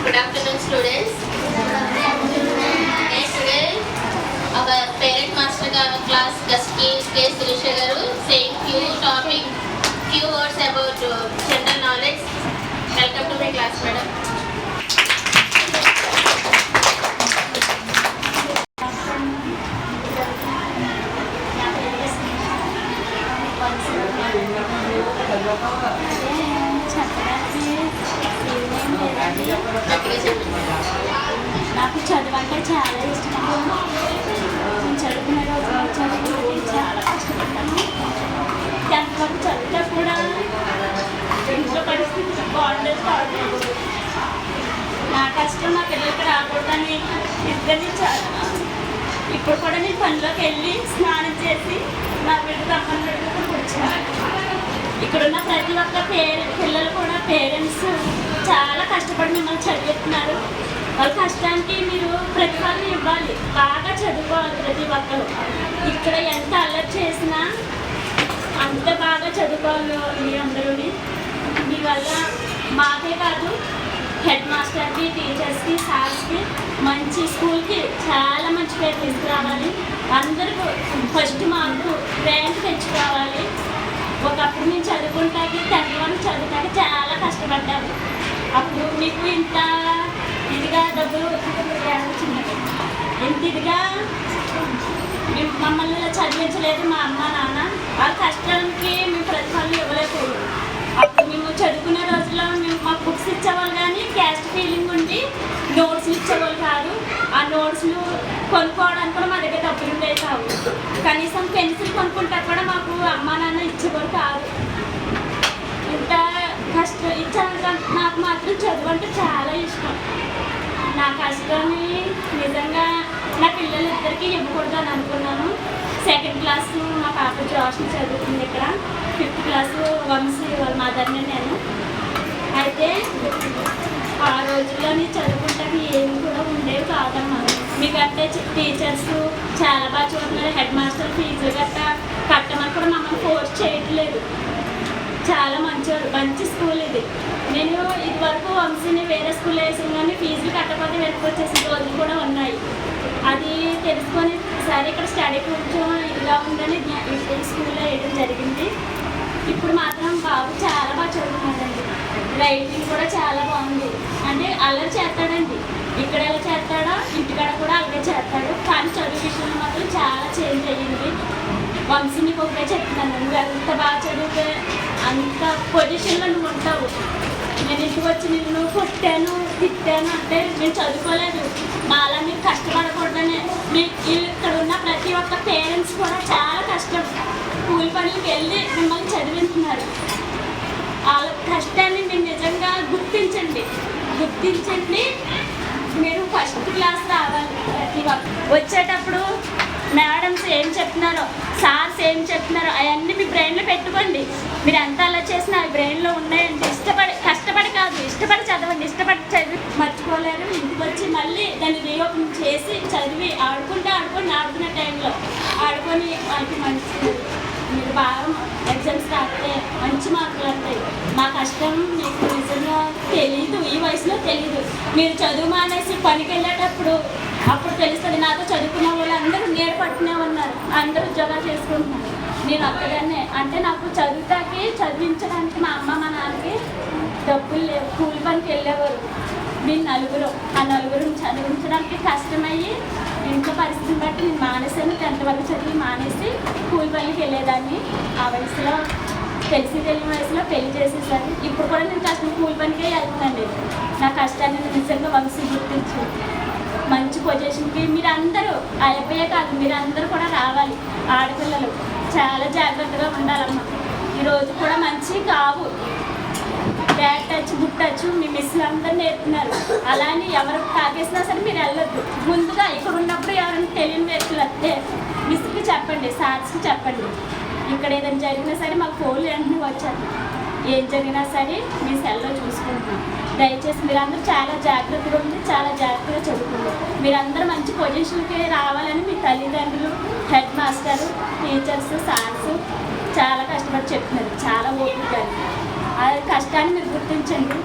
Good afternoon, students. Today our parent master class guest K. Surisha garu saying few words about general knowledge. Welcome to my class, madam. నాకు చదువు అంటే చాలా ఇష్టం. నేను చదువుకునే రోజుల్లో చదువుకుంటే చాలా కష్టపడ్డాను. 10th వరకు చదివితే కూడా ఇంట్లో పరిస్థితి బాగుండేది కాదు. నా కష్టం నా పిల్లలకి రాకూడదని ఇద్దరిని ఇప్పుడు కూడా నేను పనిలోకి వెళ్ళి స్నానం చేసి నా బిడ్డకు అమ్మని వచ్చాను. ఇక్కడున్న ప్రతి ఒక్క పిల్లలు కూడా పేరెంట్స్ చాలా కష్టపడి మిమ్మల్ని చదివిస్తున్నారు. వాళ్ళ కష్టానికి మీరు ప్రతిఫలం ఇవ్వాలి. బాగా చదువుకోవాలి ప్రతి ఒక్కరు. ఇక్కడ ఎంత అల్లరి చేసినా అంత బాగా చదువుకోవాలి మీరందరూ. మీ వల్ల మాకే కాదు హెడ్ మాస్టర్కి, టీచర్స్కి, సార్స్కి మంచి స్కూల్కి చాలా మంచి పేరు తీసుకురావాలి. అందరికీ ఫస్ట్ మార్కు ర్యాంక్ తెచ్చుకోవాలి. ఒకప్పుడు నేను చదువుకుంటాకి 10th వరకు చదువుతాకి చాలా కష్టపడ్డాను. అప్పుడు మీకు ఇంత ఇదిగా డబ్బులు ఇంత ఇదిగా మమ్మల్ని చదివించలేదు మా అమ్మ నాన్న. వాళ్ళ కష్టానికి మేము ప్రతిఫలం ఇవ్వలేకపోయాం. అప్పుడు మేము చదువుకునే రోజుల్లో మేము మాకు బుక్స్ ఇచ్చేవాళ్ళు కానీ క్యాస్ట్ ఫీలింగ్ ఉండి నోట్స్లు ఇచ్చేవాళ్ళు కాదు. ఆ నోట్స్లు కొనుక్కోవడానికి కూడా మా దగ్గర డబ్బులు ఉండేవి కావు. కనీసం పెన్సిల్ కొనుక్కుంటా కూడా మాకు అమ్మ నాన్న ఇచ్చేవాళ్ళు కాదు. ఇంత కష్టం ఇచ్చాక నాకు మాత్రం చదువు అంటే చాలా ఇష్టం. నా కష్టాన్ని నిజంగా నా పిల్లలిద్దరికీ ఇవ్వకూడదు అని అనుకున్నాను. 2nd క్లాసు మా పాప జోష్ని చదువుతుంది ఇక్కడ. 5th క్లాసు వంశీ వాళ్ళ మదర్ని నేను. అయితే ఆ రోజుల్లోని చదువుకుంటానికి ఏమి కూడా ఉండేవి కాదమ్మా. మీకంటే టీచర్స్ చాలా బాగా చూస్తున్నారు. హెడ్ మాస్టర్ ఫీజులు గట్టా కట్టమని కూడా మమ్మల్ని ఫోర్స్ చేయట్లేదు. చాలా మంచి స్కూల్ ఇది. నేను ఇదివరకు వంశీని వేరే స్కూల్లో వేసాను కానీ ఫీజులు కట్టకపోతే వెనక్కి వచ్చేసిన రోజులు కూడా ఉన్నాయి. అది తెలుసుకొని సరే ఇక్కడ స్టడీ కొంచెం ఇదిగా ఉందని ఈ స్కూల్లో వేయడం జరిగింది. ఇప్పుడు మాత్రం బాబు చాలా బాగా చదువుతున్నాడండి. రైటింగ్ కూడా చాలా బాగుంది. అంటే అల్లరి చేస్తాడండి. ఇక్కడ ఎలా చేస్తాడో ఇంటికాడ కూడా అలాగే చేస్తాడు. కానీ చదువు విషయంలో మాత్రం చాలా చేంజ్ అయ్యింది. వంశీ నీకు ఒకటే చెప్తున్నాను, నువ్వు ఎంత బాగా చదివితే అంత పొజిషన్లో నువ్వు ఉంటావు. నేను ఇంటికి వచ్చి నిన్ను కొట్టాను తిట్టాను అంటే నేను చదువుకోలేదు. మాలా మీరు కష్టపడకూడదని ఇక్కడ ఉన్న ప్రతి ఒక్క పేరెంట్స్ కూడా చాలా కష్టం కూలి పనులకు వెళ్ళి మిమ్మల్ని చదివిస్తున్నారు. వాళ్ళ కష్టాన్ని మీరు నిజంగా గుర్తించండి. మీరు ఫస్ట్ క్లాస్ రావాలి. ప్రతి ఒక్క వచ్చేటప్పుడు మేడమ్స్ ఏం చెప్తున్నారో, సార్స్ ఏం చెప్తున్నారో అవన్నీ మీ బ్రెయిన్లో పెట్టుకోండి. మీరు ఎంత అలా చేసినా అవి బ్రెయిన్లో ఉన్నాయండి. కష్టపడి కాదు, ఇష్టపడి చదవండి. ఇష్టపడి చదివి మర్చిపోలేరు. ఇంటికి వచ్చి మళ్ళీ దాన్ని రీఓపెన్ చేసి చదివి ఆడుకునే టైంలో ఆడుకొని వాళ్ళకి మంచి మీరు బాగా ఎగ్జామ్స్ రాస్తే మంచి మార్కులు వస్తాయి. మా కష్టం మీకు నిజంగా తెలీదు, ఈ వయసులో తెలీదు. మీరు చదువు మానేసి పనికి వెళ్ళేటప్పుడు అప్పుడు తెలుస్తుంది. నాతో చదువుకున్న వాళ్ళు అందరూ నీడ పట్టునే ఉన్నారు. అందరూ ఉద్యోగాలు చేసుకుంటున్నారు. నేను ఒక్కదాన్నే. అంటే నాకు చదివించడానికి మా అమ్మ మా నాన్నకి డబ్బులు లేవు. కూలి పనికి వెళ్ళేవారు. మేము నలుగురు. ఆ నలుగురిని చదివించడానికి కష్టమయ్యి ఇంట్లో పరిస్థితిని బట్టి నేను మానేసాను. 10th వరకు చదివి మానేసి కూలి పనికి వెళ్ళేదాన్ని. ఆ వయసులో తెలియని వయసులో పెళ్లి చేసేసాను. ఇప్పుడు కూడా నేను కష్టం కూలి పనికే వెళ్తున్నాండి. నా కష్టాన్ని నిజంగా వంశీ గుర్తించు. మంచి పొజిషన్కి మీరు అందరూ అయిపోయే కాదు, మీరు అందరూ కూడా రావాలి. ఆడపిల్లలు చాలా జాగ్రత్తగా ఉండాలమ్మా. ఈరోజు కూడా మంచి కావు. బ్యాడ్ టచ్, గుడ్ టచ్ మీ మిస్సులు అందరూ నేర్పుతున్నారు. అలానే ఎవరు తాగేసినా సరే మీరు వెళ్ళొద్దు. ముందుగా ఇక్కడ ఉన్నప్పుడు ఎవరైనా తెలియని వ్యక్తులు వస్తే మిస్కి చెప్పండి, సార్స్కి చెప్పండి. ఇక్కడ ఏదైనా జరిగినా సరే మాకు ఫోన్లు వెంటనే వచ్చారు. ఏం జరిగినా సరే మీ సెల్లో చూసుకుంటున్నాం. దయచేసి మీరందరూ చాలా జాగ్రత్తగా ఉంది, చాలా జాగ్రత్తగా చదువుకుంటారు. మీరందరూ మంచి పొజిషన్కి రావాలని మీ తల్లిదండ్రులు, హెడ్ మాస్టరు, టీచర్స్, సార్స్ చాలా కష్టపడి చెప్తున్నారు. చాలా ఓపిక. ఆ కష్టాన్ని మీరు గుర్తించండి.